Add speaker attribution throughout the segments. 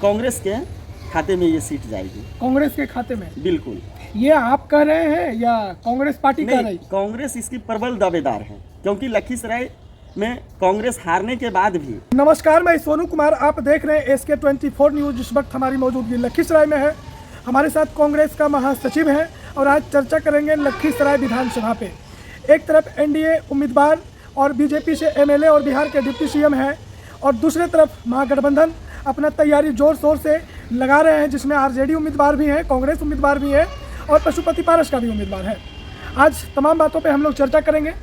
Speaker 1: कांग्रेस के खाते में ये सीट जाएगी।
Speaker 2: कांग्रेस के खाते में?
Speaker 1: बिल्कुल।
Speaker 2: ये आप कह रहे हैं या कांग्रेस पार्टी कह रही?
Speaker 1: कांग्रेस इसकी प्रबल दावेदार है, क्योंकि लखीसराय में कांग्रेस हारने के बाद भी।
Speaker 2: नमस्कार, मैं सोनू कुमार, आप देख रहे हैं SK 24 न्यूज। इस वक्त हमारी मौजूदगी लखीसराय में है। हमारे साथ कांग्रेस का महासचिव है और आज चर्चा करेंगे लखीसराय विधानसभा पे। एक तरफ NDA उम्मीदवार और बीजेपी से MLA और बिहार के डिप्टी CM हैं, और दूसरे तरफ महागठबंधन अपना तैयारी जोर शोर से लगा रहे हैं, जिसमें RJD उम्मीदवार भी हैं, कांग्रेस उम्मीदवार भी है और पशुपति पारस का भी उम्मीदवार है। आज तमाम बातों पे हम लोग चर्चा करेंगे।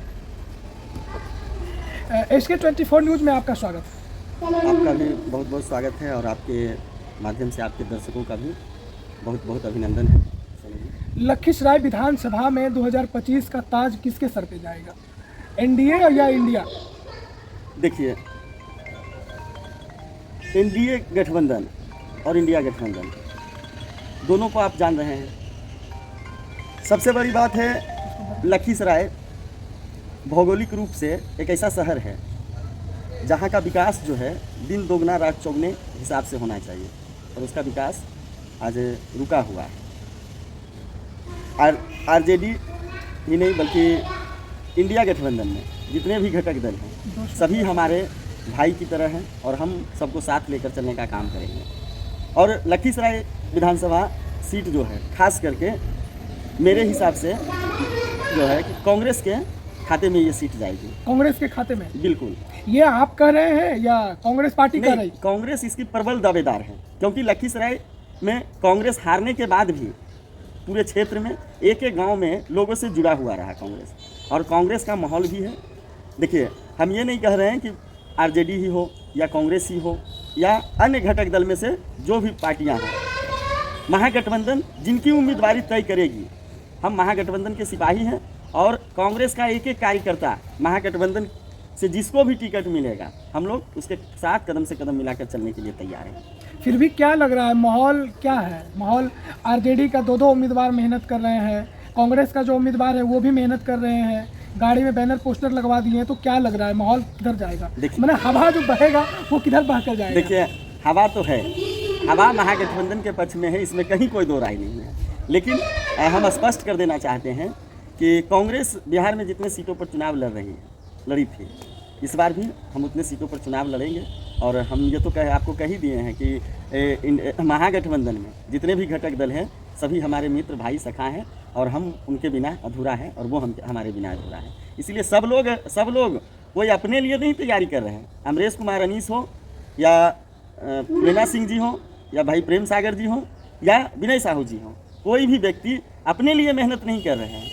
Speaker 2: SK 24 न्यूज में आपका स्वागत है।
Speaker 1: आपका भी बहुत बहुत स्वागत है और आपके माध्यम से आपके दर्शकों का भी बहुत बहुत अभिनंदन है।
Speaker 2: लखीसराय विधानसभा में 2025 का ताज किसके सर पे जाएगा, NDA या इंडिया?
Speaker 1: देखिए, NDA गठबंधन और इंडिया गठबंधन दोनों को आप जान रहे हैं। सबसे बड़ी बात है, लखीसराय भौगोलिक रूप से एक ऐसा शहर है जहाँ का विकास जो है दिन दोगुना रात चौगुने हिसाब से होना चाहिए, और उसका विकास आज रुका हुआ है। RJD ही नहीं बल्कि इंडिया गठबंधन में जितने भी घटक दल हैं सभी हमारे भाई की तरह हैं, और हम सबको साथ लेकर चलने का काम करेंगे। और लखीसराय विधानसभा सीट जो है खास करके मेरे हिसाब से जो है कि कांग्रेस के खाते में ये सीट जाएगी।
Speaker 2: कांग्रेस के खाते में?
Speaker 1: बिल्कुल।
Speaker 2: ये आप कह रहे हैं या कांग्रेस पार्टी कह रही?
Speaker 1: कांग्रेस इसकी प्रबल दावेदार है, क्योंकि लखीसराय में कांग्रेस हारने के बाद भी पूरे क्षेत्र में एक एक गांव में लोगों से जुड़ा हुआ रहा कांग्रेस, और कांग्रेस का माहौल भी है। देखिए, हम ये नहीं कह रहे हैं कि RJD ही हो या कांग्रेस ही हो या अन्य घटक दल में से जो भी पार्टियां हैं, महागठबंधन जिनकी उम्मीदवारी तय करेगी। हम महागठबंधन के सिपाही हैं, और कांग्रेस का एक एक कार्यकर्ता महागठबंधन से जिसको भी टिकट मिलेगा हम लोग उसके साथ कदम से कदम मिलाकर चलने के लिए तैयार हैं।
Speaker 2: फिर भी क्या लग रहा है, माहौल क्या है? माहौल RJD का दो उम्मीदवार मेहनत कर रहे हैं, कांग्रेस का जो उम्मीदवार है वो भी मेहनत कर रहे हैं, गाड़ी में बैनर पोस्टर लगवा दिए हैं, तो क्या लग रहा है माहौल किधर जाएगा? मैंने हवा जो बहेगा वो किधर बह कर जाएगा?
Speaker 1: देखिए, हवा तो है, हवा महागठबंधन के पक्ष में है, इसमें कहीं कोई दो राय नहीं है। लेकिन हम स्पष्ट कर देना चाहते हैं कि कांग्रेस बिहार में जितने सीटों पर चुनाव लड़ी थी, इस बार भी हम उतने सीटों पर चुनाव लड़ेंगे। और हम ये तो आपको कह ही दिए हैं कि महागठबंधन में जितने भी घटक दल हैं सभी हमारे मित्र भाई सखा हैं, और हम उनके बिना अधूरा है, और वो हमारे बिना अधूरा है। इसलिए सब लोग कोई अपने लिए नहीं तैयारी कर रहे हैं। अमरेश कुमार अनीस हो या मीना सिंह जी हो या भाई प्रेम सागर जी हो या विनय साहू जी हो, कोई भी व्यक्ति अपने लिए मेहनत नहीं कर रहे हैं।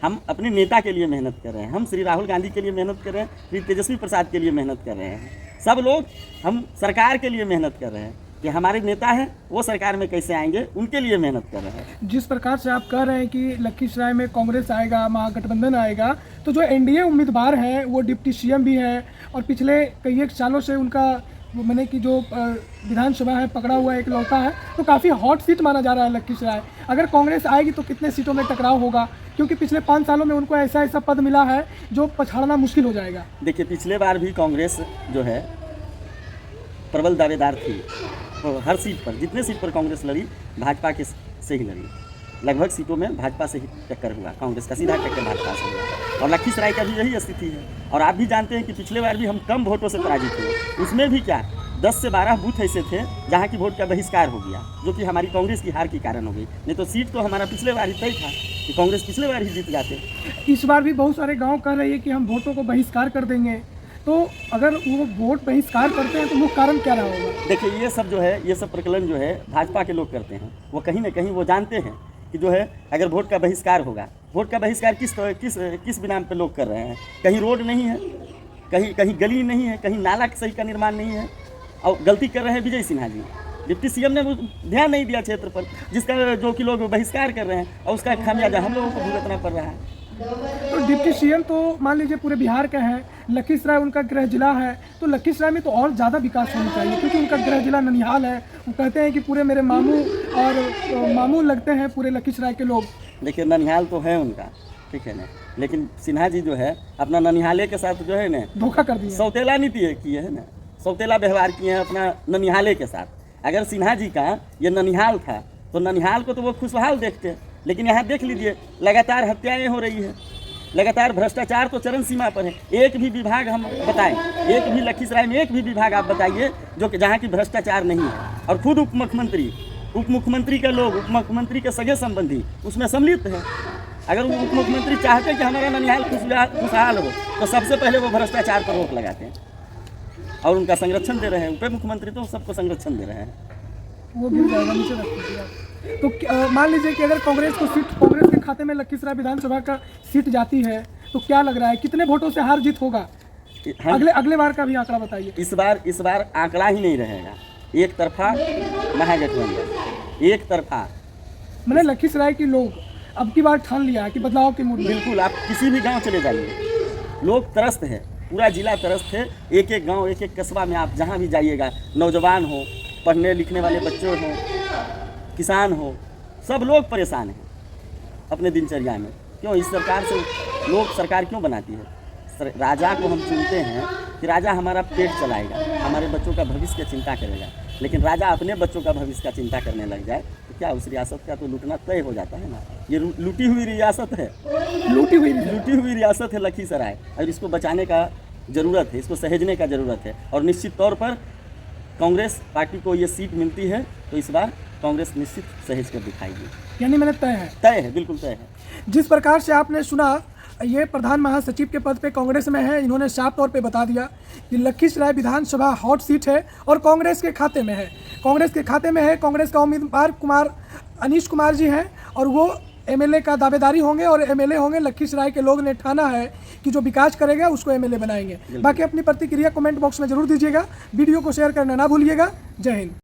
Speaker 1: हम अपने नेता के लिए मेहनत कर रहे हैं, हम श्री राहुल गांधी के लिए मेहनत कर रहे हैं, श्री तेजस्वी प्रसाद के लिए मेहनत कर रहे हैं। सब लोग हम सरकार के लिए मेहनत कर रहे हैं कि हमारे नेता हैं वो सरकार में कैसे आएंगे, उनके लिए मेहनत कर रहे हैं। जिस
Speaker 2: प्रकार से आप कह रहे हैं कि लखीसराय में कांग्रेस आएगा, महागठबंधन आएगा, तो जो NDA उम्मीदवार हैं वो डिप्टी CM भी है, और पिछले कई एक सालों से उनका मैंने कि जो विधानसभा है पकड़ा हुआ एक लौटा है, तो काफ़ी हॉट सीट माना जा रहा है लखीसराय। अगर कांग्रेस आएगी तो कितने सीटों में टकराव होगा, क्योंकि पिछले 5 सालों में उनको ऐसा पद मिला है जो पछाड़ना मुश्किल हो जाएगा?
Speaker 1: देखिए, पिछले बार भी कांग्रेस जो है प्रबल दावेदार थी, तो हर सीट पर, जितने सीट पर कांग्रेस लड़ी भाजपा के से ही लड़ी। लगभग सीटों में भाजपा से ही टक्कर हुआ, कांग्रेस का सीधा टक्कर भाजपा से हुआ, और लखीसराय का भी यही स्थिति है। और आप भी जानते हैं कि पिछले बार भी हम कम वोटों से पराजित हुए, उसमें भी क्या 10 से 12 बूथ ऐसे थे जहाँ की वोट का बहिष्कार हो गया, जो कि हमारी कांग्रेस की हार के कारण हो गई। नहीं तो सीट तो हमारा पिछले बार ही तय था कि कांग्रेस पिछले बार ही जीत जाते।
Speaker 2: इस बार भी बहुत सारे गाँव कह रहे हैं कि हम वोटों को बहिष्कार कर देंगे, तो अगर वो वोट बहिष्कार करते हैं तो मुख्य कारण क्या रहा होगा? देखिए,
Speaker 1: ये सब प्रकलन जो है भाजपा के लोग करते हैं। वो कहीं ना कहीं वो जानते हैं कि जो है अगर वोट का बहिष्कार होगा, वोट का बहिष्कार किस बिना पे लोग कर रहे हैं। कहीं रोड नहीं है, कहीं गली नहीं है, कहीं नाला सही का निर्माण नहीं है, और गलती कर रहे हैं विजय सिन्हा जी। डिप्टी CM ने ध्यान नहीं दिया क्षेत्र पर, जिसका जो कि लोग बहिष्कार कर रहे हैं, और उसका खामियाजा हम लोगों को भुगतना पड़ रहा है।
Speaker 2: तो डिप्टी CM तो मान लीजिए पूरे बिहार का है, लखीसराय उनका गृह जिला है, तो लखीसराय में तो और ज़्यादा विकास होना चाहिए, क्योंकि उनका गृह जिला ननिहाल है। वो कहते हैं कि पूरे मेरे मामू लगते हैं पूरे लखीसराय के लोग।
Speaker 1: देखिए, ननिहाल तो है उनका, ठीक है ना, लेकिन सिन्हा जी जो है अपना ननिहाले के साथ जो है ना
Speaker 2: धोखा कर दिया,
Speaker 1: सौतेला नीति किए है ना, सौतेला व्यवहार किए हैं अपना ननिहाले के साथ। अगर सिन्हा जी का ये ननिहाल था तो ननिहाल को तो वो खुशहाल देखते, लेकिन यहाँ देख लीजिए लगातार हत्याएं हो रही है, लगातार भ्रष्टाचार तो चरम सीमा पर है। एक भी विभाग हम बताएं, एक भी लखीसराय में एक भी विभाग आप बताइए जो कि जहाँ की भ्रष्टाचार नहीं है। और खुद उप मुख्यमंत्री के लोग, उप मुख्यमंत्री के सगे संबंधी उसमें सम्मिलित हैं। अगर वो उप मुख्यमंत्री चाहते कि हमारा ननिहाल खुशहाल हो तो सबसे पहले वो भ्रष्टाचार पर रोक लगाते हैं और उनका संरक्षण दे रहे हैं। उप मुख्यमंत्री तो सबको संरक्षण दे रहे हैं।
Speaker 2: वो गिर जाएगा, नीचे रख दीजिए आप। तो मान लीजिए कि अगर कांग्रेस के खाते में लखीसराय विधानसभा का सीट जाती है तो क्या लग रहा है कितने वोटों से हार जीत होगा? अगले बार का भी आंकड़ा बताइए।
Speaker 1: इस बार आंकड़ा ही नहीं रहेगा, एक तरफा महागठबंधन, एक तरफा।
Speaker 2: मैंने लखीसराय के लोग अब की बार ठान लिया है कि बदलाव की मूड।
Speaker 1: बिल्कुल, आप किसी भी गांव चले जाइए, लोग त्रस्त है, पूरा जिला त्रस्त है। एक एक गांव, एक एक कस्बा में आप जहां भी जाइएगा, नौजवान हो, पढ़ने लिखने वाले बच्चे हो, किसान हो, सब लोग परेशान हैं अपने दिनचर्या में। क्यों इस सरकार से लोग सरकार क्यों बनाती है? राजा को हम चुनते हैं कि राजा हमारा पेट चलाएगा, हमारे बच्चों का भविष्य की चिंता करेगा, लेकिन राजा अपने बच्चों का भविष्य का चिंता करने लग जाए तो क्या उस रियासत का तो लूटना तय हो जाता है ना। ये लूटी हुई रियासत है, लूटी हुई रियासत है लखीसराय, और इसको बचाने का ज़रूरत है, इसको सहेजने का ज़रूरत है। और निश्चित तौर पर कांग्रेस पार्टी को ये सीट मिलती है तो इस बार कांग्रेस निश्चित सहेज कर दिखाएगी।
Speaker 2: यानी मैंने तय है,
Speaker 1: बिल्कुल तय है।
Speaker 2: जिस प्रकार से आपने सुना, ये प्रधान महासचिव के पद पे कांग्रेस में है, इन्होंने साफ तौर पे बता दिया कि लखीसराय विधानसभा हॉट सीट है और कांग्रेस के खाते में है। कांग्रेस का उम्मीदवार अनीश कुमार जी हैं और वो एमएलए का दावेदारी होंगे और एमएलए होंगे। लखीसराय के लोग ने ठाना है कि जो विकास करेगा उसको एमएलए बनाएंगे। बाकी अपनी प्रतिक्रिया कमेंट बॉक्स में जरूर दीजिएगा, वीडियो को शेयर करना ना भूलिएगा। जय हिंद।